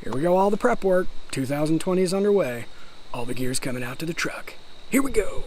Here we go, all the prep work. 2020 is underway. All the gear's coming out to the truck. Here we go.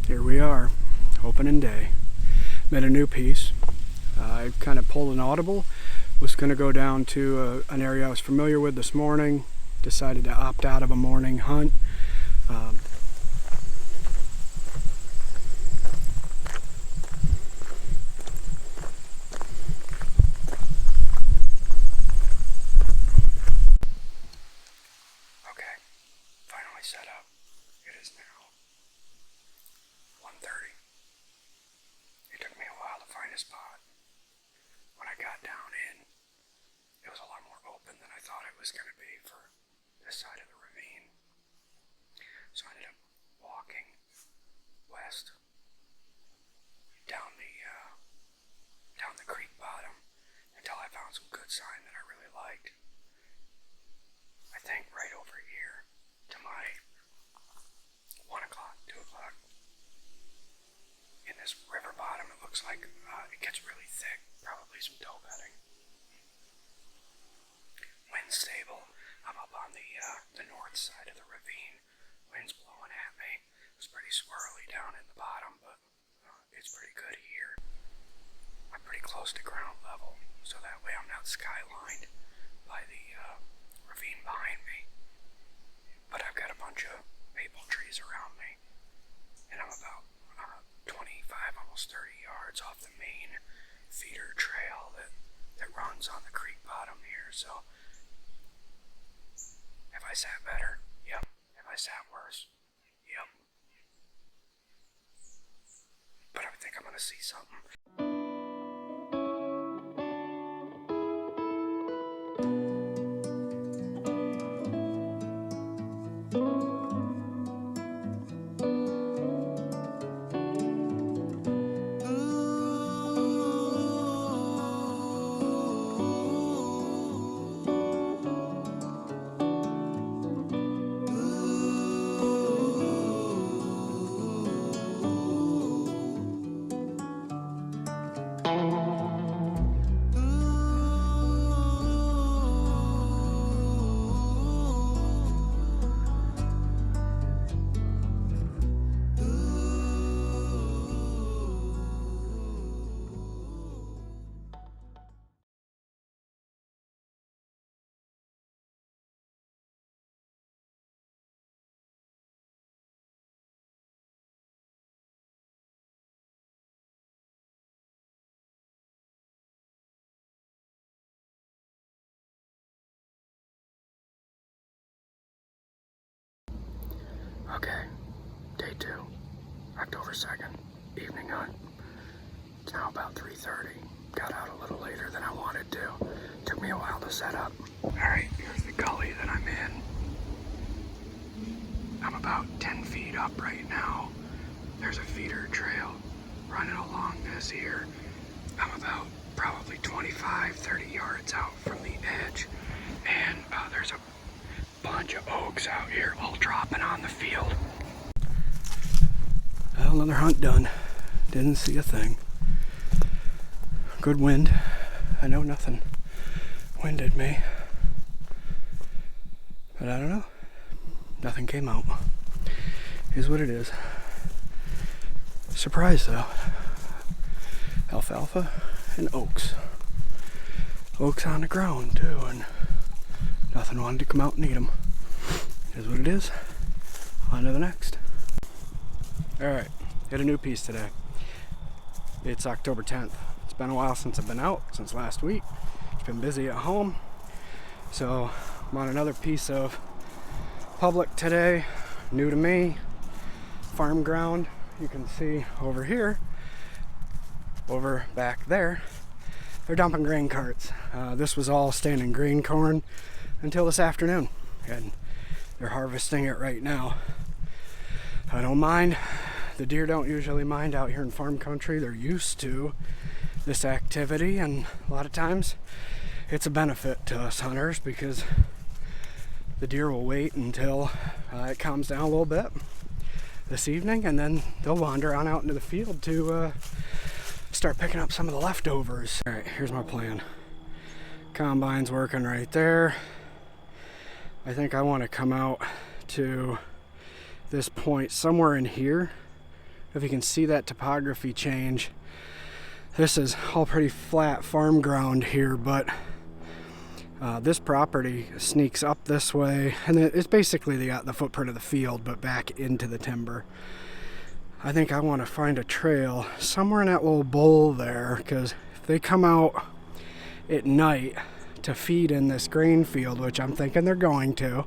Here we are, opening day. Made a new piece. I kind of pulled an audible. Was going to go down to an area I was familiar with this morning. Decided to opt out of a morning hunt. Okay, finally set up. It is now 1:30. It took me a while to find a spot. When I got down in, it was a lot more open than I thought it was going to be for this side of the ravine. So I ended up walking west down the creek bottom until I found some good sign that I really liked. I think right over here to my 1 o'clock, 2 o'clock. In this river bottom, it looks like it gets really thick, probably some doe bedding. Wind's stable. I'm up on the north side of the ravine. Wind's blowing at me. It was pretty swirly down in the bottom, but it's pretty good here. I'm pretty close to ground level, so that way I'm not skylined by the ravine behind me. But I've got a bunch of maple trees around me, and I'm about 25, almost 30 yards off the main feeder trail that runs on the creek bottom here. So, have I sat better? Yep. Have I sat worse? Yep. But I think I'm gonna see something. Okay, day 2, October 2nd, evening hunt. It's now about 3:30. Got out a little later than I wanted to. Took me a while to set up. Alright, here's the gully that I'm in. I'm about 10 feet up right now. There's a feeder trail running along this here. I'm about probably 25, 30 yards out from the edge. And there's a bunch of oaks out here all dropping on the field. Well, another hunt done. Didn't see a thing. Good wind. I know nothing winded me. But I don't know. Nothing came out. Is what it is. Surprise though. Alfalfa and oaks. Oaks on the ground too, and nothing wanted to come out and eat them. It is what it is. On to the next. Alright, hit a new piece today. It's October 10th. It's been a while since I've been out, since last week. It's been busy at home. So I'm on another piece of public today, new to me, farm ground. You can see over here, over back there, they're dumping grain carts. This was all standing grain corn until this afternoon, and they're harvesting it right now. I don't mind. The deer don't usually mind out here in farm country. They're used to this activity, and a lot of times it's a benefit to us hunters because the deer will wait until it calms down a little bit this evening, and then they'll wander on out into the field to start picking up some of the leftovers. All right, here's my plan. Combine's working right there. I think I want to come out to this point somewhere in here. If you can see that topography change, this is all pretty flat farm ground here, but this property sneaks up this way, and it's basically the footprint of the field, but back into the timber. I think I want to find a trail somewhere in that little bowl there, because if they come out at night to feed in this grain field, which I'm thinking they're going to,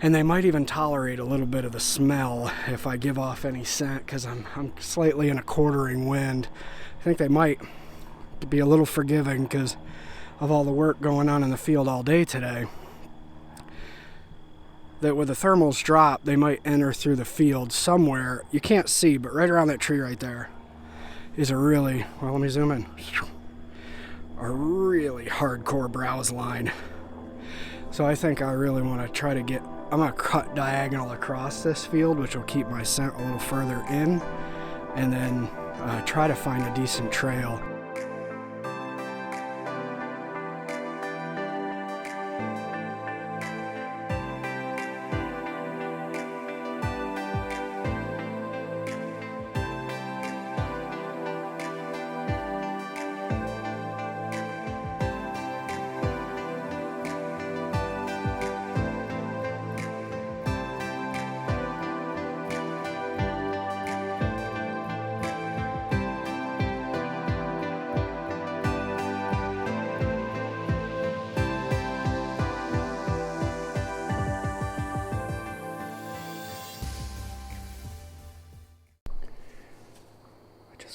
and they might even tolerate a little bit of the smell if I give off any scent, because I'm slightly in a quartering wind. I think they might be a little forgiving because of all the work going on in the field all day today. That with the thermals drop, they might enter through the field somewhere. You can't see, but right around that tree right there is a really, well, let me zoom in, a really hardcore browse line. So I think I really want to try to get, I'm going to cut diagonal across this field, which will keep my scent a little further in, and then try to find a decent trail.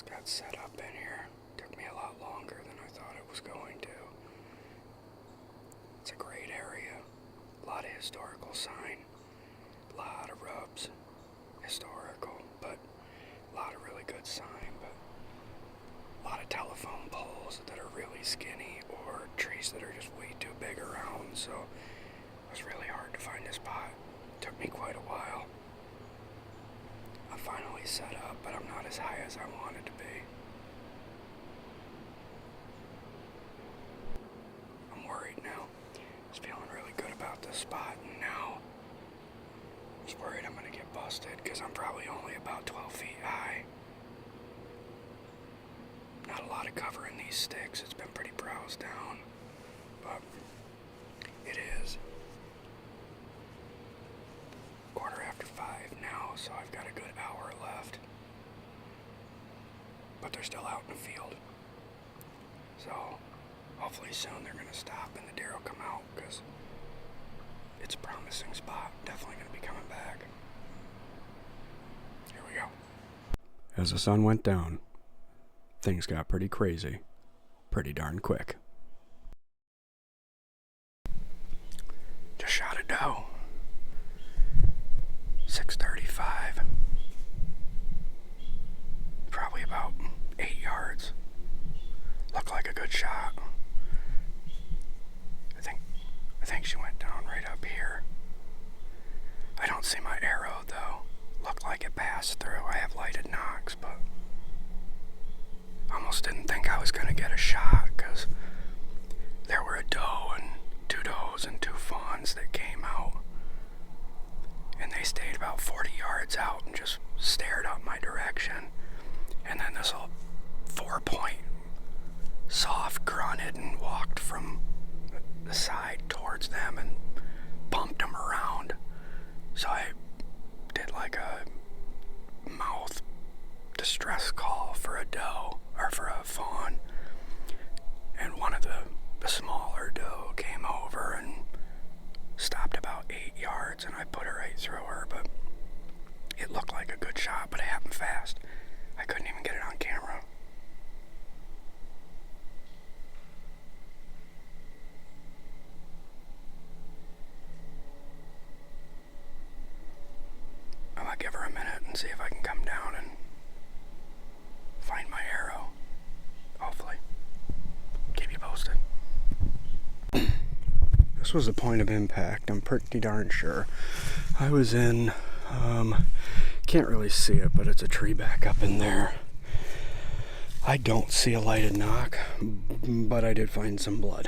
Got set up in here. Took me a lot longer than I thought it was going to. It's a great area. A lot of historical sign. A lot of rubs. Historical, but a lot of really good sign. But a lot of telephone poles that are really skinny, or trees that are just way too big around. So it was really hard to find a spot. It took me quite a while. I'm finally set up, but I'm not as high as I wanted to be. I'm worried now. I was feeling really good about this spot, and now I was worried I'm going to get busted because I'm probably only about 12 feet high. Not a lot of cover in these sticks. It's been pretty browsed down, but it is 5:15 now, so I've got a good hour left. But they're still out in the field. So hopefully soon they're going to stop and the deer will come out, because it's a promising spot. Definitely going to be coming back. Here we go. As the sun went down, things got pretty crazy. Pretty darn quick. Just shot a doe. 6:35. Probably about 8 yards. Looked like a good shot. I think she went down right up here. I don't see my arrow though. Looked like it passed through. I have lighted nocks, but almost didn't think I was gonna get a shot because out and just stared up my direction. And then this little 4-point soft grunted and walked from the side towards them and bumped them around. So I did like a mouth distress call for a doe, or for a fawn. And one of the smaller doe came over and stopped about 8 yards, and I put her right through her, but it looked like a good shot, but it happened fast. I couldn't even get it on camera. I might give her a minute and see if I can come down and find my arrow. Hopefully. Keep you posted. This was the point of impact, I'm pretty darn sure. I was in, can't really see it, but it's a tree back up in there. I don't see a lighted knock, but I did find some blood.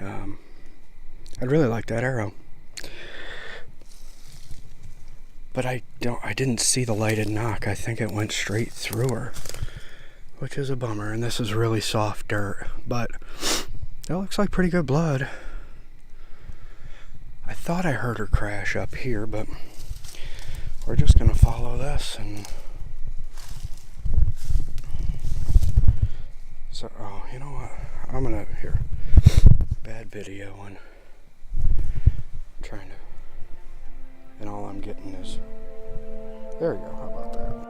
I'd really like that arrow. But I didn't see the lighted knock. I think it went straight through her, which is a bummer. And this is really soft dirt, but that looks like pretty good blood. I thought I heard her crash up here, but we're just gonna follow this and so, oh, you know what? I'm gonna, here, bad video, and I'm trying to, and all I'm getting is, there we go, how about that?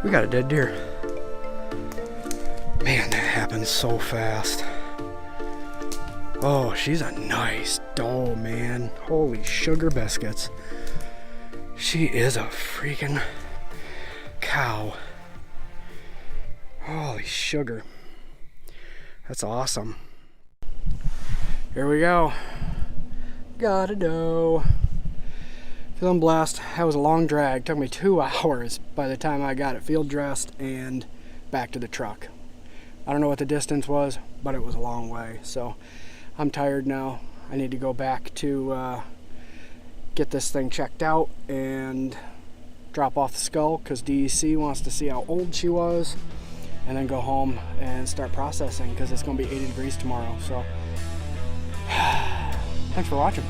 We got a dead deer. Man, that happens so fast. Oh, she's a nice doe, man. Holy sugar biscuits. She is a freaking cow. Holy sugar. That's awesome. Here we go. Got a doe. Feeling blessed. That was a long drag. Took me 2 hours by the time I got it field dressed and back to the truck. I don't know what the distance was, but it was a long way. So I'm tired now. I need to go back to get this thing checked out and drop off the skull, because DEC wants to see how old she was, and then go home and start processing, because it's going to be 80 degrees tomorrow. So thanks for watching.